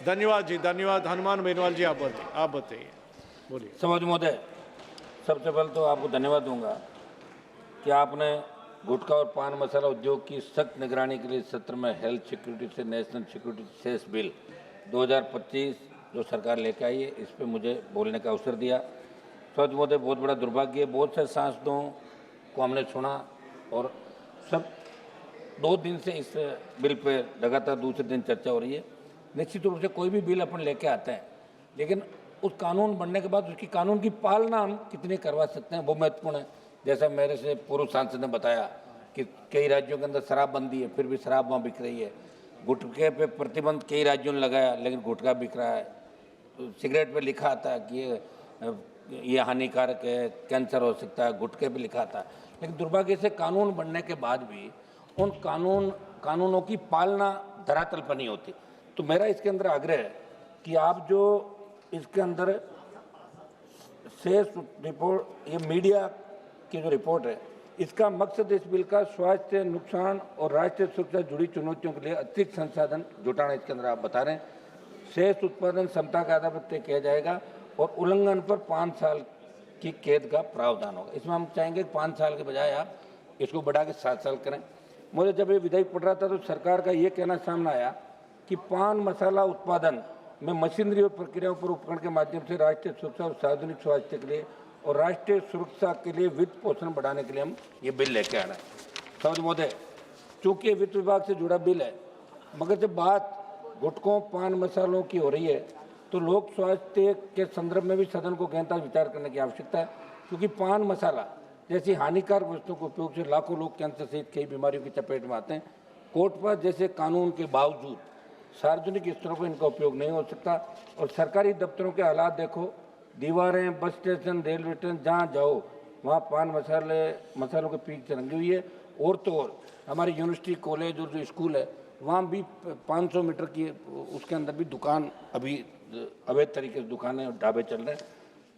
धन्यवाद जी, धन्यवाद। हनुमान बेनीवाल जी, आप बताइए, बोलिए। समाज महोदय, सबसे पहले तो आपको धन्यवाद दूंगा कि आपने गुटखा और पान मसाला उद्योग की सख्त निगरानी के लिए सत्र में हेल्थ सिक्योरिटी से नेशनल सिक्योरिटी सेस बिल 2025 जो सरकार लेके आई है, इस पर मुझे बोलने का अवसर दिया। समाज महोदय, बहुत बड़ा दुर्भाग्य है, बहुत से सांसदों को हमने सुना और सब 2 दिन से इस बिल पे लगातार दूसरे दिन चर्चा हो रही है। निश्चित रूप से कोई भी बिल अपन लेके आते हैं, लेकिन उस कानून बनने के बाद उसकी कानून की पालना हम कितनी करवा सकते हैं वो महत्वपूर्ण है। जैसा मेरे से पूर्व सांसद ने बताया कि कई राज्यों के अंदर शराबबंदी है, फिर भी शराब वहाँ बिक रही है। गुटखे पे प्रतिबंध कई राज्यों ने लगाया, लेकिन गुटखा बिक रहा है। तो सिगरेट पे लिखा आता है कि ये हानिकारक है, कैंसर हो सकता है, गुटखे पे लिखा आता है। लेकिन दुर्भाग्य से कानून बनने के बाद भी उन कानूनों की पालना धरातल पर नहीं होती। तो मेरा इसके अंदर आग्रह है कि आप जो इसके अंदर सेस रिपोर्ट, ये मीडिया की जो रिपोर्ट है, इसका मकसद इस बिल का स्वास्थ्य नुकसान और राष्ट्रीय सुरक्षा से जुड़ी चुनौतियों के लिए अतिरिक्त संसाधन जुटाना इसके अंदर आप बता रहे हैं। शेष उत्पादन क्षमता का आधार पर तय किया जाएगा और उल्लंघन पर 5 साल की कैद का प्रावधान होगा। इसमें हम चाहेंगे कि 5 साल के बजाय आप इसको बढ़ा के 7 साल करें। मुझे जब ये विधेयक पढ़ रहा था तो सरकार का ये कहना सामने आया कि पान मसाला उत्पादन में मशीनरी और प्रक्रियाओं पर उपकरण के माध्यम से राष्ट्रीय सुरक्षा और सार्वजनिक स्वास्थ्य के लिए और राष्ट्रीय सुरक्षा के लिए वित्त पोषण बढ़ाने के लिए हम ये बिल लेके आ रहे हैं। समझ महोदय, चूंकि वित्त विभाग से जुड़ा बिल है, मगर जब बात गुटखों पान मसालों की हो रही है तो लोक स्वास्थ्य के संदर्भ में भी सदन को गहनता विचार करने की आवश्यकता है, क्योंकि पान मसाला जैसी हानिकारक वस्तुओं के उपयोग से लाखों लोग कैंसर सहित कई बीमारियों की चपेट में आते हैं। कोटपा जैसे कानून के बावजूद सार्वजनिक स्थलों पर इनका उपयोग नहीं हो सकता। और सरकारी दफ्तरों के हालात देखो, दीवारें, बस स्टेशन, रेलवे स्टेशन, जहाँ जाओ वहाँ पान मसालों के पीक से रंगी हुई है। और तो और हमारी यूनिवर्सिटी, कॉलेज और जो स्कूल है वहाँ भी 500 मीटर की उसके अंदर भी दुकान, अभी अवैध तरीके से दुकानें और ढाबे चल रहे हैं।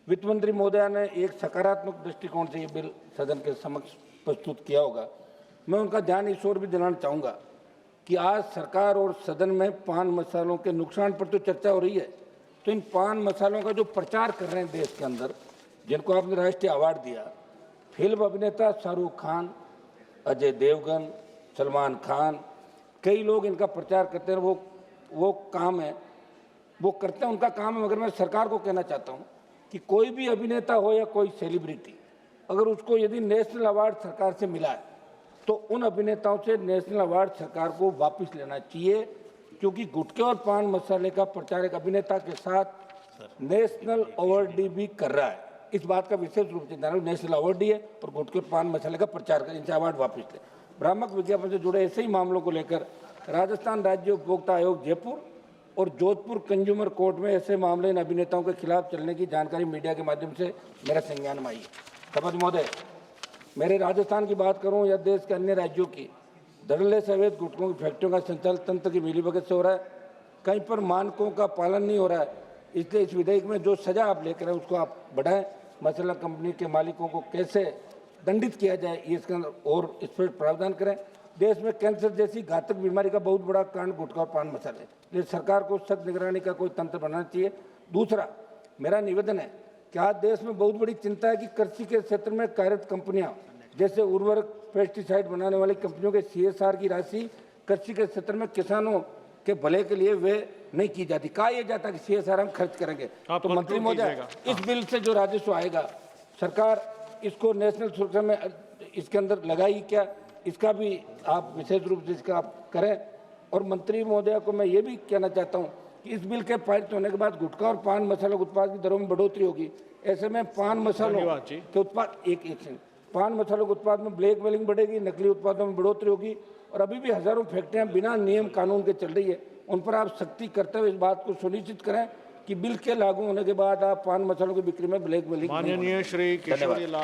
वित्त मंत्री महोदया ने एक सकारात्मक दृष्टिकोण से ये बिल सदन के समक्ष प्रस्तुत किया होगा। मैं उनका ध्यान इस ओर भी दिलाना चाहूँगा कि आज सरकार और सदन में पान मसालों के नुकसान पर तो चर्चा हो रही है, तो इन पान मसालों का जो प्रचार कर रहे हैं देश के अंदर, जिनको आपने राष्ट्रीय अवार्ड दिया, फिल्म अभिनेता शाहरुख खान, अजय देवगन, सलमान खान, कई लोग इनका प्रचार करते हैं। वो काम है, वो करते हैं, उनका काम है। मगर मैं सरकार को कहना चाहता हूँ कि कोई भी अभिनेता हो या कोई सेलिब्रिटी, अगर उसको यदि नेशनल अवार्ड सरकार से मिला है तो उन अभिनेताओं से नेशनल अवार्ड सरकार को वापस लेना चाहिए, क्योंकि गुटखे और पान मसाले का प्रचार एक अभिनेता के साथ नेशनल अवार्डी भी कर रहा है। इस बात का विशेष रूप से ध्यान, नेशनल अवार्डी है और गुटखे पान मसाले का प्रचार कर, इनसे अवार्ड वापस ले। भ्रामक विज्ञापन से जुड़े ऐसे ही मामलों को लेकर राजस्थान राज्य उपभोक्ता आयोग जयपुर और जोधपुर कंज्यूमर कोर्ट में ऐसे मामले इन अभिनेताओं के खिलाफ चलने की जानकारी मीडिया के माध्यम से मेरा संज्ञान में आई है। समझ महोदय, मेरे राजस्थान की बात करूं या देश के अन्य राज्यों की, धड़ल्ले से अवैध गुटखों की फैक्ट्रियों का संचालन तंत्र की मिलीभगत से हो रहा है। कहीं पर मानकों का पालन नहीं हो रहा है। इसलिए इस विधेयक में जो सजा आप लेकर उसको आप बढ़ाएं। मसाला कंपनी के मालिकों को कैसे दंडित किया जाए, ये इसके अंदर और इस पर प्रावधान करें। देश में कैंसर जैसी घातक बीमारी का बहुत बड़ा कारण गुटखा और पान मसाले, इसलिए सरकार को सख्त निगरानी का कोई तंत्र बनाना चाहिए। दूसरा मेरा निवेदन है कि आज देश में बहुत बड़ी चिंता है कि कृषि के क्षेत्र में कार्यरत कंपनियां जैसे उर्वरक, पेस्टिसाइड बनाने वाली कंपनियों के CSR की राशि कृषि के क्षेत्र में किसानों के भले के लिए वे नहीं की जाती। कहा यह जाता कि CSR हम खर्च करेंगे। तो मंत्री महोदय, इस बिल से जो राजस्व आएगा सरकार इसको नेशनल सुरक्षा में इसके अंदर लगाई क्या, इसका भी आप विशेष रूप से इसका आप करें। और मंत्री महोदया को मैं ये भी कहना चाहता हूँ कि इस बिल के पारित होने के बाद गुटखा और पान मसाला उत्पाद की दरों में बढ़ोतरी होगी। ऐसे में पान मसालों के उत्पाद पान मसालों के उत्पाद में ब्लैक मेलिंग बढ़ेगी, नकली उत्पादों में बढ़ोतरी होगी। और अभी भी हजारों फैक्ट्रियां बिना नियम कानून के चल रही है, उन पर आप सख्ती करते हुए इस बात को सुनिश्चित करें कि बिल के लागू होने के बाद आप पान मसालों की बिक्री में ब्लैक मेलिंग। माननीय श्री किशोरी लाल